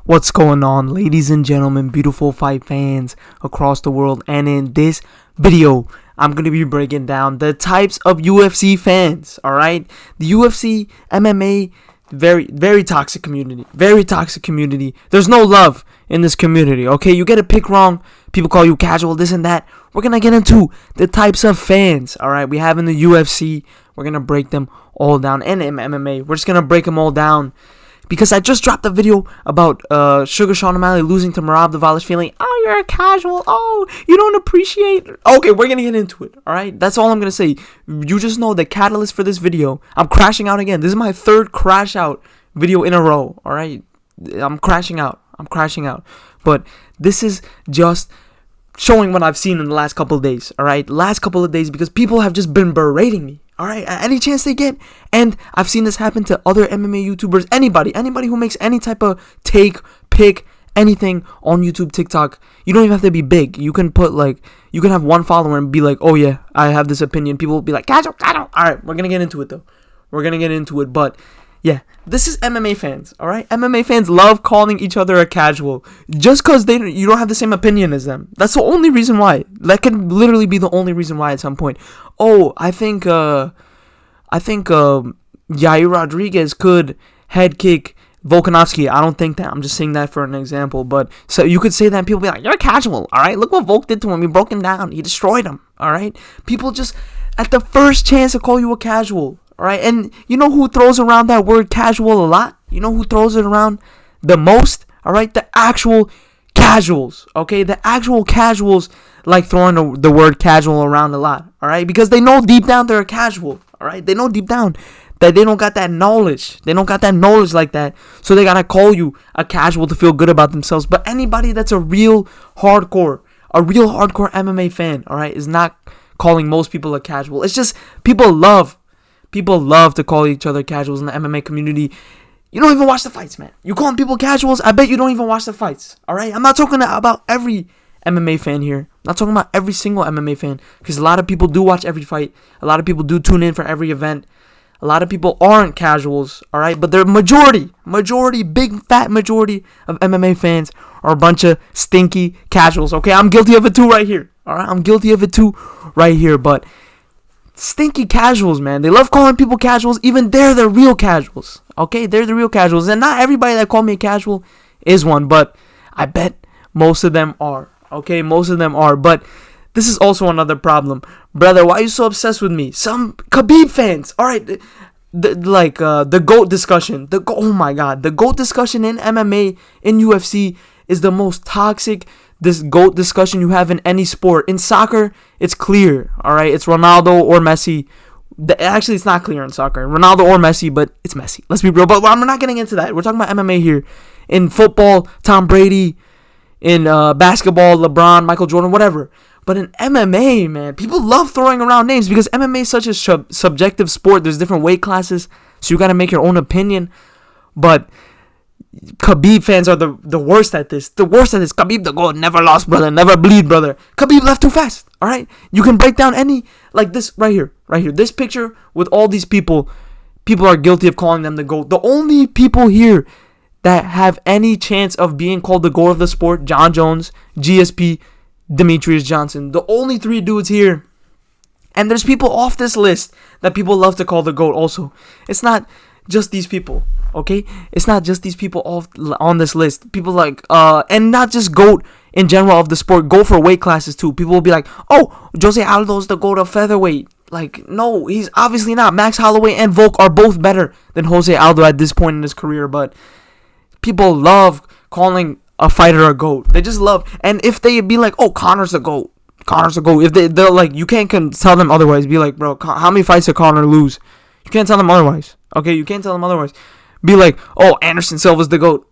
What's going on, ladies and gentlemen, beautiful fight fans across the world? And in this video, I'm going to be breaking down the types of UFC fans, alright? The UFC, MMA, very toxic community. Very toxic community. There's no love in this community, okay? You get a pick wrong, people call you casual, this and that. We're going to get into the types of fans, alright? We have in the UFC, we're going to break them all down. And in MMA, we're just going to break them all down. Because I just dropped a video about Sugar Sean O'Malley losing to Merab Dvalishvili. Oh, you're a casual. Oh, you don't appreciate. Okay, we're going to get into it. All right? That's all I'm going to say. You just know the catalyst for this video. I'm crashing out again. This is my third crash out video in a row. All right? I'm crashing out. But this is just showing what I've seen in the last couple of days. All right? Last couple of days, because people have just been berating me. Alright, any chance they get. And I've seen this happen to other MMA YouTubers. Anybody who makes any type of pick, anything on YouTube, TikTok. You don't even have to be big. You can you can have one follower and be like, oh yeah, I have this opinion. People will be like, casual. Alright, we're gonna get into it though. But yeah, this is MMA fans, alright? MMA fans love calling each other a casual just because you don't have the same opinion as them. That's the only reason why. That could literally be the only reason why at some point. Oh, I think Yair Rodriguez could head kick Volkanovski. I don't think that. I'm just saying that for an example. But so you could say that and people be like, you're casual, alright? Look what Volk did to him. He broke him down. He destroyed him, alright? People just, at the first chance to call you a casual. Alright, and you know who throws around that word casual a lot? You know who throws it around the most? Alright, the actual casuals. Okay, the actual casuals like throwing the word casual around a lot. Alright, because they know deep down they're a casual. Alright, they know deep down that they don't got that knowledge. They don't got that knowledge like that. So they gotta call you a casual to feel good about themselves. But anybody that's a real hardcore MMA fan, alright, is not calling most people a casual. It's just people love to call each other casuals in the MMA community. You don't even watch the fights, man. You calling people casuals? I bet you don't even watch the fights. Alright? I'm not talking about every MMA fan here. I'm not talking about every single MMA fan. Because a lot of people do watch every fight. A lot of people do tune in for every event. A lot of people aren't casuals. Alright? But the big fat majority of MMA fans are a bunch of stinky casuals. Okay? I'm guilty of it too right here. Alright? I'm guilty of it too right here. But stinky casuals, man. They love calling people casuals. Even they're the real casuals. Okay? They're the real casuals. And not everybody that called me a casual is one. But I bet most of them are. Okay? Most of them are. But this is also another problem. Brother, why are you so obsessed with me? Some Khabib fans. Alright. The GOAT discussion. Oh my god. The GOAT discussion in MMA, in UFC, is the most toxic this GOAT discussion you have in any sport. In soccer, it's clear, alright? It's Ronaldo or Messi. Actually, it's not clear in soccer. Ronaldo or Messi, but it's Messi. Let's be real. But we're not getting into that. We're talking about MMA here. In football, Tom Brady. In basketball, LeBron, Michael Jordan, whatever. But in MMA, man, people love throwing around names because MMA is such a subjective sport. There's different weight classes, so you got to make your own opinion. But Khabib fans are the worst at this. Khabib the GOAT, never lost, brother. Never bleed, brother. Khabib left too fast. Alright? You can break down any, like this right here. This picture with all these people. People are guilty of calling them the GOAT. The only people here that have any chance of being called the GOAT of the sport, John Jones, GSP, Demetrius Johnson. The only three dudes here. And there's people off this list that people love to call the GOAT also. It's not just these people. Okay, it's not just these people on this list. People like, and not just GOAT in general of the sport. Go for weight classes too. People will be like, oh, Jose Aldo's the GOAT of featherweight. Like, no, he's obviously not. Max Holloway and Volk are both better than Jose Aldo at this point in his career. But people love calling a fighter a GOAT. They just love. And if they be like, oh, Connor's the GOAT. If they're like, you can't tell them otherwise. Be like, bro, how many fights did Connor lose? You can't tell them otherwise. Okay, you can't tell them otherwise. Be like, oh, Anderson Silva's the GOAT.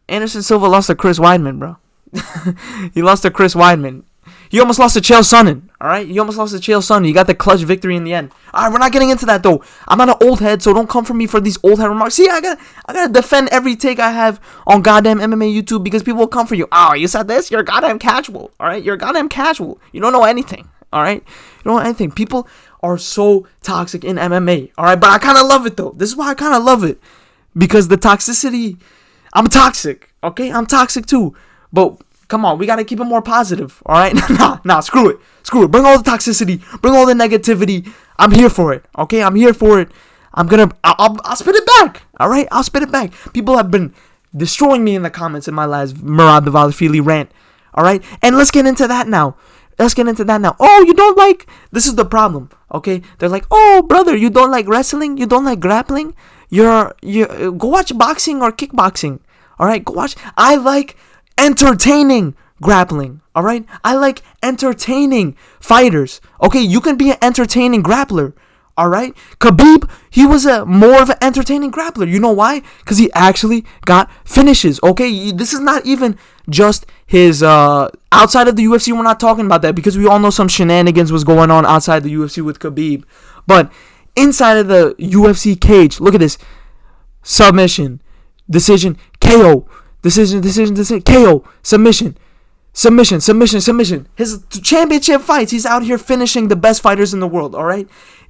Anderson Silva lost to Chris Weidman, bro. He lost to Chris Weidman. He almost lost to Chael Sonnen, alright? He almost lost to Chael Sonnen. He got the clutch victory in the end. Alright, we're not getting into that, though. I'm not an old head, so don't come for me for these old head remarks. See, I gotta defend every take I have on goddamn MMA YouTube because people will come for you. Oh, you said this? You're goddamn casual, alright? You're goddamn casual. You don't know anything, alright? You don't know anything. People are so toxic in MMA, alright? But I kind of love it, though. This is why I kind of love it. Because the toxicity, I'm toxic. Okay, I'm toxic too. But come on, we gotta keep it more positive. All right, nah, screw it. Bring all the toxicity. Bring all the negativity. I'm here for it. Okay, I'm here for it. I'll spit it back. All right, I'll spit it back. People have been destroying me in the comments in my last Merab Dvalishvili rant. All right, and let's get into that now. Oh, you don't like. This is the problem. Okay, they're like, oh, brother, you don't like wrestling. You don't like grappling. You go watch boxing or kickboxing. All right, go watch. I like entertaining grappling. All right, I like entertaining fighters. Okay, you can be an entertaining grappler. All right, Khabib, he was more of an entertaining grappler. You know why? Because he actually got finishes. Okay, this is not even just his outside of the UFC. We're not talking about that because we all know some shenanigans was going on outside the UFC with Khabib. But inside of the UFC cage, look at this: submission, decision, KO, decision, KO, submission. His championship fights, he's out here finishing the best fighters in the world. All right.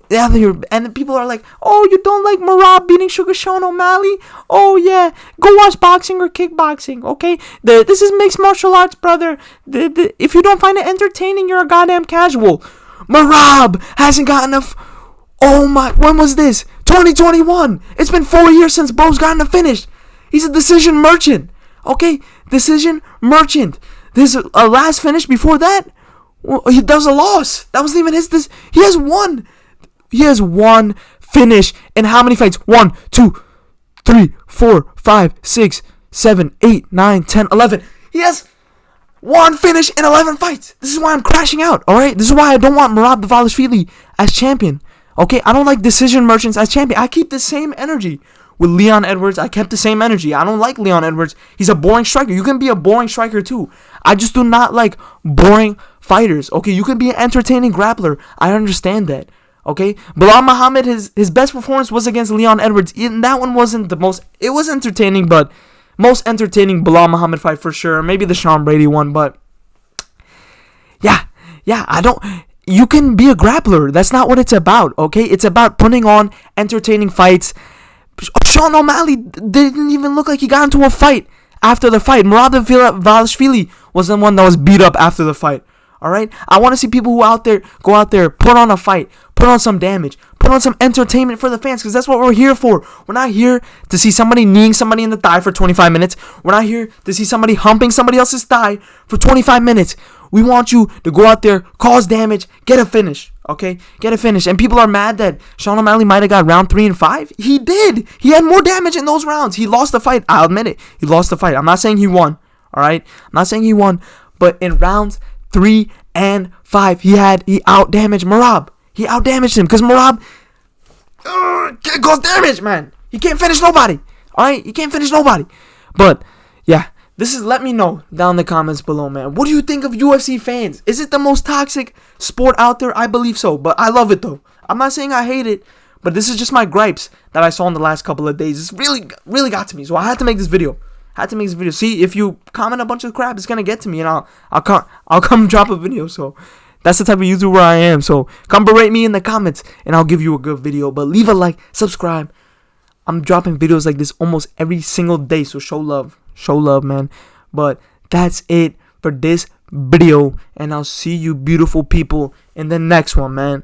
And people are like, oh, you don't like Merab beating Sugar Sean O'Malley? Oh, yeah. Go watch boxing or kickboxing, okay? This is mixed martial arts, brother. If you don't find it entertaining, you're a goddamn casual. Merab hasn't got enough. Oh, my. When was this? 2021. It's been 4 years since bro's gotten a finish. He's a decision merchant, okay? Decision merchant. There's a last finish before that. Well, that was a loss. That wasn't even his. He has one. He has one finish in how many fights? 1, 2, 3, 4, 5, 6, 7, 8, 9, 10, 11. He has one finish in 11 fights. This is why I'm crashing out, all right? This is why I don't want Merab Dvalishvili as champion, okay? I don't like decision merchants as champion. I keep the same energy. With Leon Edwards, I kept the same energy. I don't like Leon Edwards. He's a boring striker. You can be a boring striker too. I just do not like boring fighters, okay? You can be an entertaining grappler. I understand that. Okay, Bilal Muhammad, his best performance was against Leon Edwards. And that one wasn't the most. It was entertaining, but most entertaining Bilal Muhammad fight for sure. Maybe the Sean Brady one, but yeah. I don't. You can be a grappler. That's not what it's about. Okay, it's about putting on entertaining fights. Sean O'Malley didn't even look like he got into a fight after the fight. Merab Dvalishvili was the one that was beat up after the fight. All right, I want to see people who go out there, put on a fight, put on some damage, put on some entertainment for the fans, because that's what we're here for. We're not here to see somebody kneeing somebody in the thigh for 25 minutes. We're not here to see somebody humping somebody else's thigh for 25 minutes. We want you to go out there, cause damage, get a finish, okay? Get a finish. And people are mad that Sean O'Malley might have got round 3 and 5. He did. He had more damage in those rounds. He lost the fight. I'll admit it. He lost the fight. I'm not saying he won, all right? I'm not saying he won, but in rounds 3 and 5, he out-damaged Merab. He out-damaged him because Merab can't cause damage, man. He can't finish nobody. All right? He can't finish nobody. But, yeah, let me know down in the comments below, man. What do you think of UFC fans? Is it the most toxic sport out there? I believe so, but I love it, though. I'm not saying I hate it, but this is just my gripes that I saw in the last couple of days. It's really got to me, so I had to make this video. See, if you comment a bunch of crap, it's gonna get to me, and I'll come drop a video. So that's the type of YouTuber I am. So come berate me in the comments, and I'll give you a good video. But leave a like, subscribe. I'm dropping videos like this almost every single day. So show love, man. But that's it for this video, and I'll see you beautiful people in the next one, man.